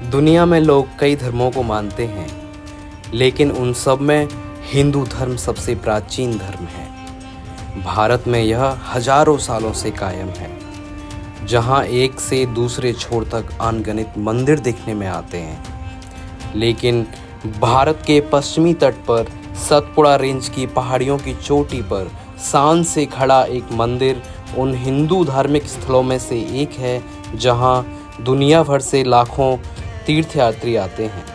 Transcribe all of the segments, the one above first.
दुनिया में लोग कई धर्मों को मानते हैं, लेकिन उन सब में हिंदू धर्म सबसे प्राचीन धर्म है। भारत में यह हजारों सालों से कायम है, जहां एक से दूसरे छोर तक अनगिनत मंदिर देखने में आते हैं। लेकिन भारत के पश्चिमी तट पर सतपुड़ा रेंज की पहाड़ियों की चोटी पर शान से खड़ा एक मंदिर उन हिंदू धार्मिक स्थलों में से एक है, जहां दुनिया भर से लाखों तीर्थयात्री आते हैं।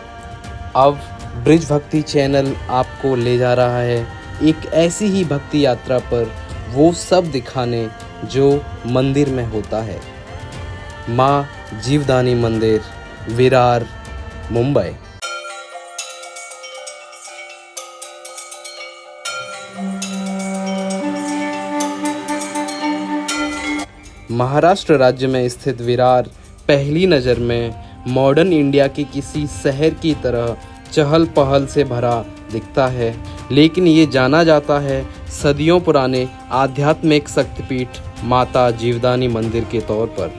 अब ब्रिज भक्ति चैनल आपको ले जा रहा है एक ऐसी ही भक्ति यात्रा पर, वो सब दिखाने जो मंदिर में होता है। माँ जीवदानी मंदिर, विरार, मुंबई। महाराष्ट्र राज्य में स्थित विरार पहली नज़र में मॉडर्न इंडिया के किसी शहर की तरह चहल पहल से भरा दिखता है, लेकिन ये जाना जाता है सदियों पुराने आध्यात्मिक शक्तिपीठ माता जीवदानी मंदिर के तौर पर।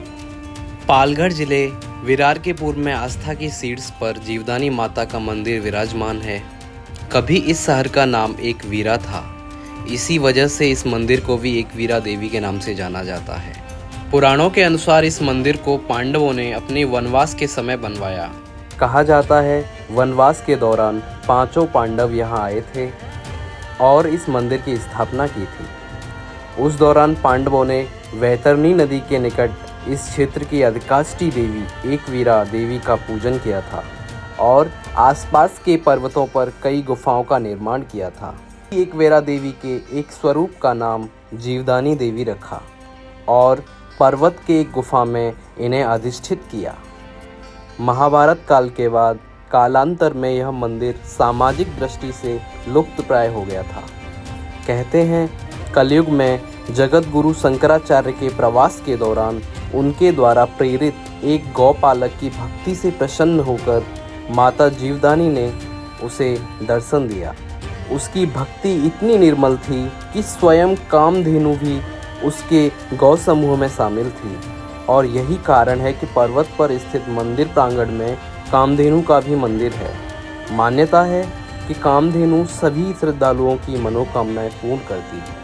पालघर जिले विरार के पूर्व में आस्था की शीर्ष पर जीवदानी माता का मंदिर विराजमान है। कभी इस शहर का नाम एक वीरा था, इसी वजह से इस मंदिर को भी एक वीरा देवी के नाम से जाना जाता है। पुराणों के अनुसार इस मंदिर को पांडवों ने अपने वनवास के समय बनवाया। कहा जाता है वनवास के दौरान पांचों पांडव यहाँ आए थे और इस मंदिर की स्थापना की थी। उस दौरान पांडवों ने वैतरणी नदी के निकट इस क्षेत्र की अधिकाष्ठी देवी एकवीरा देवी का पूजन किया था और आसपास के पर्वतों पर कई गुफाओं का निर्माण किया था। एकवीरा देवी के एक स्वरूप का नाम जीवदानी देवी रखा और पर्वत के एक गुफा में इन्हें अधिष्ठित किया। महाभारत काल के बाद कालांतर में यह मंदिर सामाजिक दृष्टि से लुप्त प्राय हो गया था। कहते हैं कलयुग में जगत गुरु शंकराचार्य के प्रवास के दौरान उनके द्वारा प्रेरित एक गौपालक की भक्ति से प्रसन्न होकर माता जीवदानी ने उसे दर्शन दिया। उसकी भक्ति इतनी निर्मल थी कि स्वयं कामधेनु भी उसके गौ समूह में शामिल थी और यही कारण है कि पर्वत पर स्थित मंदिर प्रांगण में कामधेनु का भी मंदिर है। मान्यता है कि कामधेनु सभी श्रद्धालुओं की मनोकामनाएं पूर्ण करती है।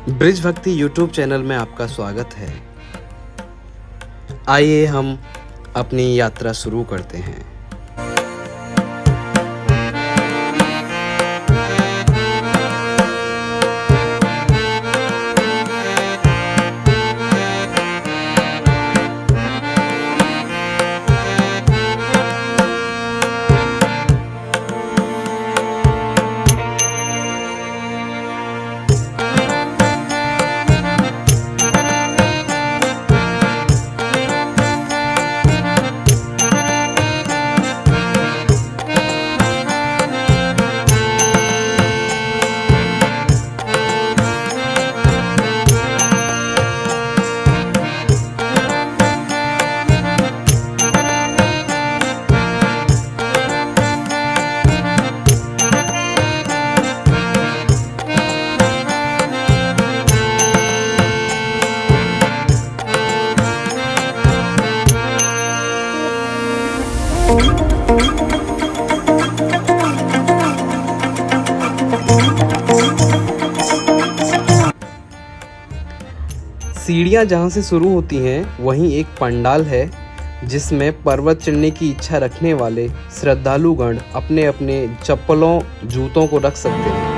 ब्रिज भक्ति यूट्यूब चैनल में आपका स्वागत है। आइए हम अपनी यात्रा शुरू करते हैं। सीढ़ियाँ जहाँ से शुरू होती हैं वहीं एक पंडाल है, जिसमें पर्वत चढ़ने की इच्छा रखने वाले श्रद्धालुगण अपने अपने चप्पलों जूतों को रख सकते हैं।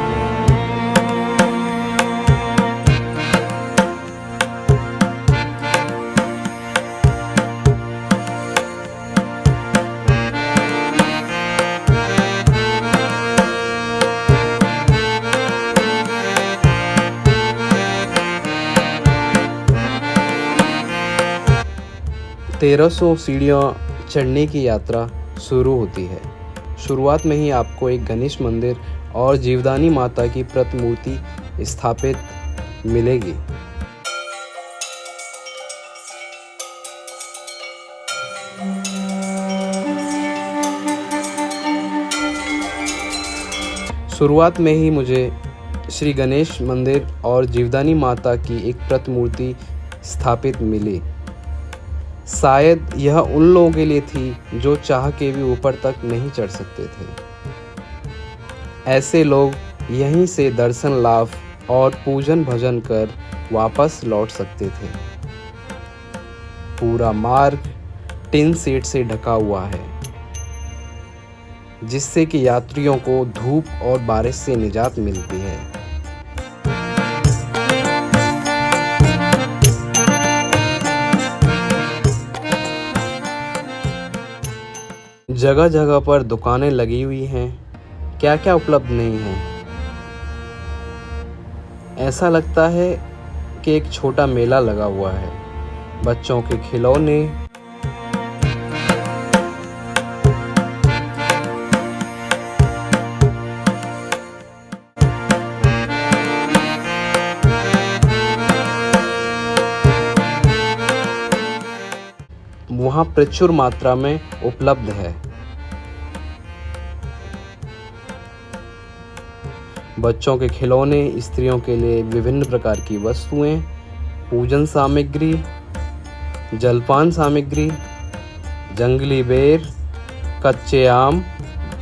तेरह सौ सीढ़ियाँ चढ़ने की यात्रा शुरू होती है। शुरुआत में ही आपको एक गणेश मंदिर और जीवदानी माता की प्रतिमूर्ति स्थापित मिलेगी। शुरुआत में ही मुझे श्री गणेश मंदिर और जीवदानी माता की एक प्रतिमूर्ति स्थापित मिली। शायद यह उन लोगों के लिए थी जो चाह के भी ऊपर तक नहीं चढ़ सकते थे। ऐसे लोग यहीं से दर्शन लाभ और पूजन भजन कर वापस लौट सकते थे। पूरा मार्ग टिन शेड से ढका हुआ है, जिससे कि यात्रियों को धूप और बारिश से निजात मिलती है। जगह जगह पर दुकानें लगी हुई हैं, क्या क्या उपलब्ध नहीं है। ऐसा लगता है कि एक छोटा मेला लगा हुआ है। बच्चों के खिलौने, वहाँ प्रचुर मात्रा में उपलब्ध है। बच्चों के खिलौने, स्त्रियों के लिए विभिन्न प्रकार की वस्तुएं, पूजन सामग्री, जलपान सामग्री, जंगली बेर, कच्चे आम,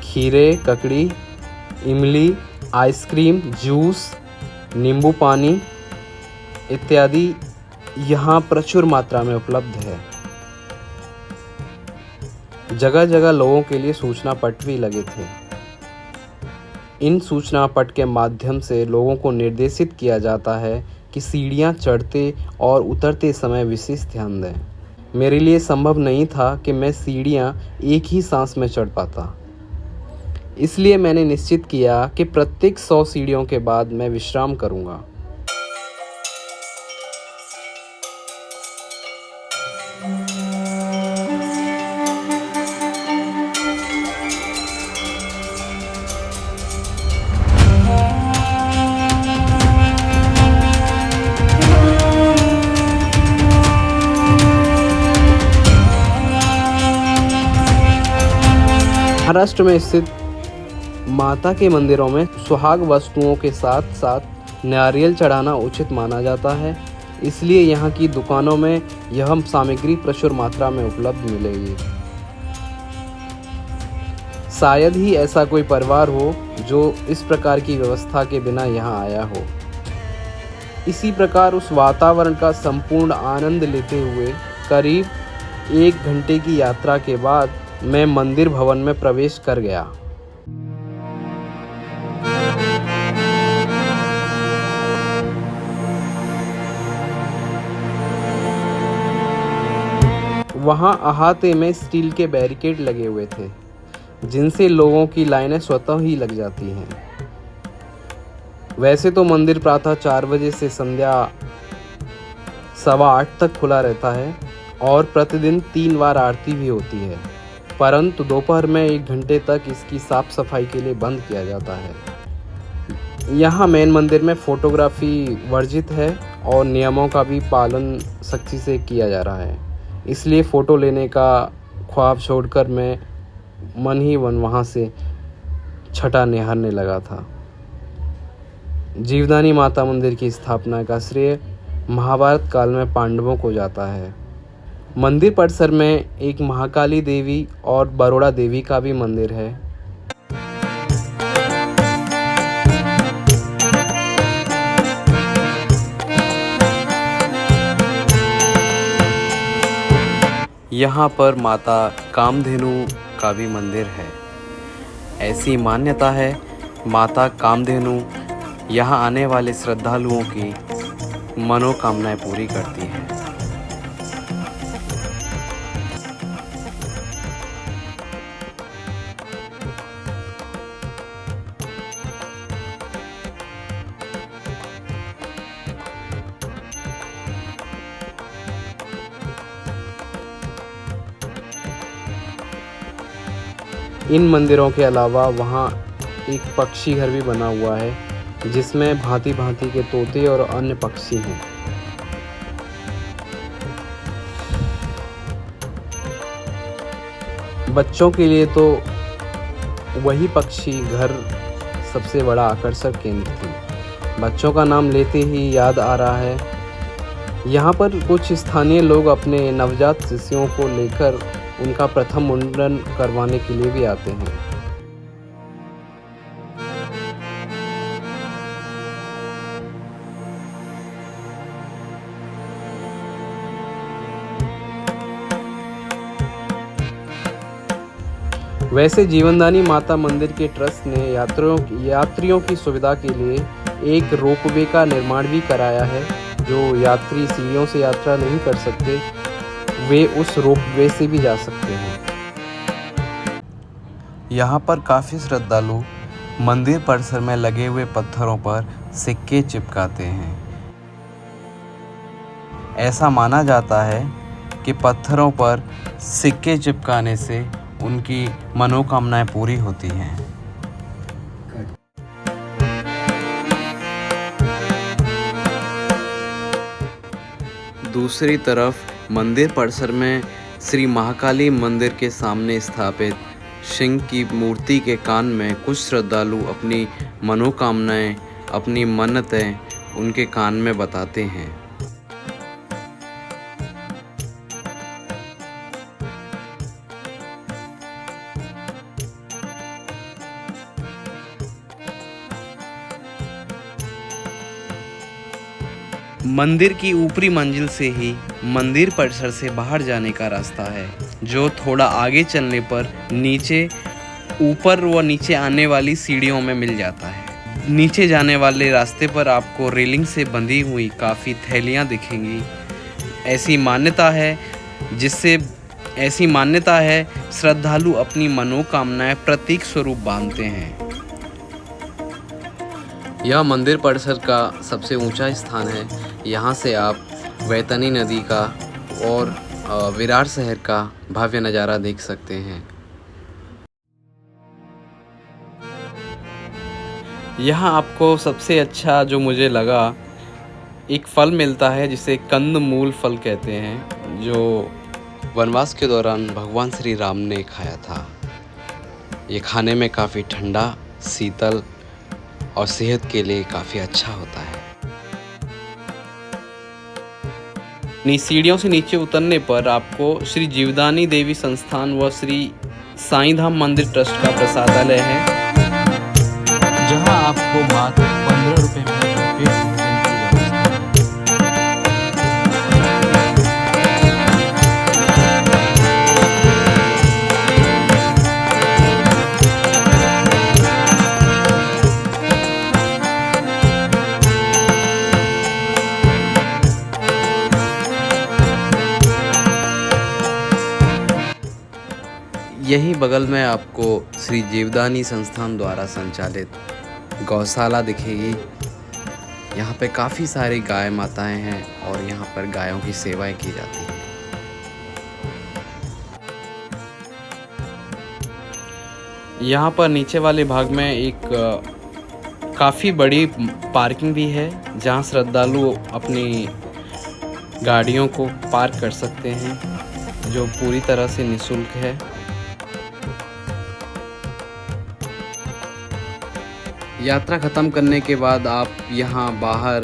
खीरे, ककड़ी, इमली, आइसक्रीम, जूस, नींबू पानी इत्यादि यहाँ प्रचुर मात्रा में उपलब्ध है। जगह जगह लोगों के लिए सूचना पट भी लगे थे। इन सूचना पट के माध्यम से लोगों को निर्देशित किया जाता है कि सीढ़ियाँ चढ़ते और उतरते समय विशेष ध्यान दें। मेरे लिए संभव नहीं था कि मैं सीढ़ियाँ एक ही सांस में चढ़ पाता, इसलिए मैंने निश्चित किया कि प्रत्येक 100 सीढ़ियों के बाद मैं विश्राम करूँगा। महाराष्ट्र में स्थित माता के मंदिरों में सुहाग वस्तुओं के साथ साथ नारियल चढ़ाना उचित माना जाता है, इसलिए यहाँ की दुकानों में यह सामग्री प्रचुर मात्रा में उपलब्ध मिलेगी। शायद ही ऐसा कोई परिवार हो जो इस प्रकार की व्यवस्था के बिना यहाँ आया हो। इसी प्रकार उस वातावरण का संपूर्ण आनंद लेते हुए करीब 1 घंटे की यात्रा के बाद मैं मंदिर भवन में प्रवेश कर गया। वहाँ अहाते में स्टील के बैरिकेड लगे हुए थे, जिनसे लोगों की लाइनें स्वतः ही लग जाती हैं। वैसे तो मंदिर प्रातः 4 बजे से संध्या 8:15 तक खुला रहता है और प्रतिदिन 3 बार आरती भी होती है, परंतु दोपहर में 1 घंटे तक इसकी साफ सफाई के लिए बंद किया जाता है। यहाँ मेन मंदिर में फोटोग्राफी वर्जित है और नियमों का भी पालन सख्ती से किया जा रहा है, इसलिए फ़ोटो लेने का ख्वाब छोड़कर मैं मन ही मन वहाँ से छटा निहारने लगा था। जीवदानी माता मंदिर की स्थापना का श्रेय महाभारत काल में पांडवों को जाता है। मंदिर परिसर में एक महाकाली देवी और बरोड़ा देवी का भी मंदिर है। यहाँ पर माता कामधेनु का भी मंदिर है। ऐसी मान्यता है माता कामधेनु यहाँ आने वाले श्रद्धालुओं की मनोकामनाएं पूरी करती है। इन मंदिरों के अलावा वहाँ एक पक्षी घर भी बना हुआ है, जिसमें भांति भांति के तोते और अन्य पक्षी हैं। बच्चों के लिए तो वही पक्षी घर सबसे बड़ा आकर्षक केंद्र थी। बच्चों का नाम लेते ही याद आ रहा है, यहाँ पर कुछ स्थानीय लोग अपने नवजात शिशुओं को लेकर उनका प्रथम मुंडन करवाने के लिए भी आते हैं। वैसे जीवनदानी माता मंदिर के ट्रस्ट ने यात्रियों की सुविधा के लिए एक रोपवे का निर्माण भी कराया है। जो यात्री सीढ़ियों से यात्रा नहीं कर सकते, वे उस रोपवे से भी जा सकते हैं। यहाँ पर काफ़ी श्रद्धालु मंदिर परिसर में लगे हुए पत्थरों पर सिक्के चिपकाते हैं। ऐसा माना जाता है कि पत्थरों पर सिक्के चिपकाने से उनकी मनोकामनाएं पूरी होती हैं। दूसरी तरफ मंदिर परिसर में श्री महाकाली मंदिर के सामने स्थापित सिंह की मूर्ति के कान में कुछ श्रद्धालु अपनी मनोकामनाएं, अपनी मन्नतें उनके कान में बताते हैं। मंदिर की ऊपरी मंजिल से ही मंदिर परिसर से बाहर जाने का रास्ता है, जो थोड़ा आगे चलने पर ऊपर व नीचे आने वाली सीढ़ियों में मिल जाता है। नीचे जाने वाले रास्ते पर आपको रेलिंग से बंधी हुई काफ़ी थैलियाँ दिखेंगी। ऐसी मान्यता है श्रद्धालु अपनी मनोकामनाएं प्रतीक स्वरूप बांधते हैं। यह मंदिर परिसर का सबसे ऊंचा स्थान है। यहाँ से आप वैतरणी नदी का और विरार शहर का भव्य नज़ारा देख सकते हैं। यहाँ आपको सबसे अच्छा जो मुझे लगा, एक फल मिलता है जिसे कंदमूल फल कहते हैं, जो वनवास के दौरान भगवान श्री राम ने खाया था। ये खाने में काफ़ी ठंडा, शीतल और सेहत के लिए काफ़ी अच्छा होता है। सीढ़ियों से नीचे उतरने पर आपको श्री जीवदानी देवी संस्थान व श्री साईं धाम मंदिर ट्रस्ट का प्रसादालय है, जहां आपको मात्र 15 रुपये में पेट भोजन की यहीं बगल में आपको श्री जीवदानी संस्थान द्वारा संचालित गौशाला दिखेगी। यहाँ पे काफ़ी सारी गाय माताएं हैं और यहाँ पर गायों की सेवाएं की जाती हैं। यहाँ पर नीचे वाले भाग में एक काफ़ी बड़ी पार्किंग भी है, जहाँ श्रद्धालु अपनी गाड़ियों को पार्क कर सकते हैं, जो पूरी तरह से निःशुल्क है। यात्रा ख़त्म करने के बाद आप यहाँ बाहर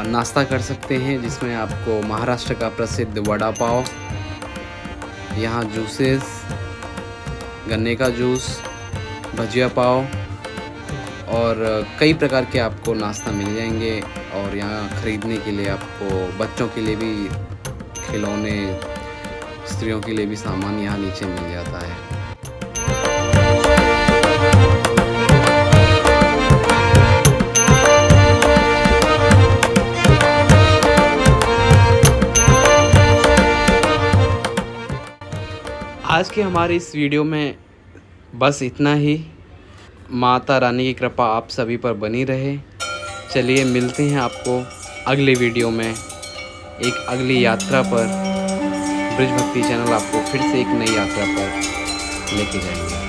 नाश्ता कर सकते हैं, जिसमें आपको महाराष्ट्र का प्रसिद्ध वड़ा पाव, यहाँ जूसेस, गन्ने का जूस, भजिया पाव और कई प्रकार के आपको नाश्ता मिल जाएंगे। और यहाँ ख़रीदने के लिए आपको बच्चों के लिए भी खिलौने, स्त्रियों के लिए भी सामान यहाँ नीचे मिल जाता है। आज के हमारे इस वीडियो में बस इतना ही। माता रानी की कृपा आप सभी पर बनी रहे। चलिए मिलते हैं आपको अगले वीडियो में एक अगली यात्रा पर। ब्रिज भक्ति चैनल आपको फिर से एक नई यात्रा पर लेके जाएंगे।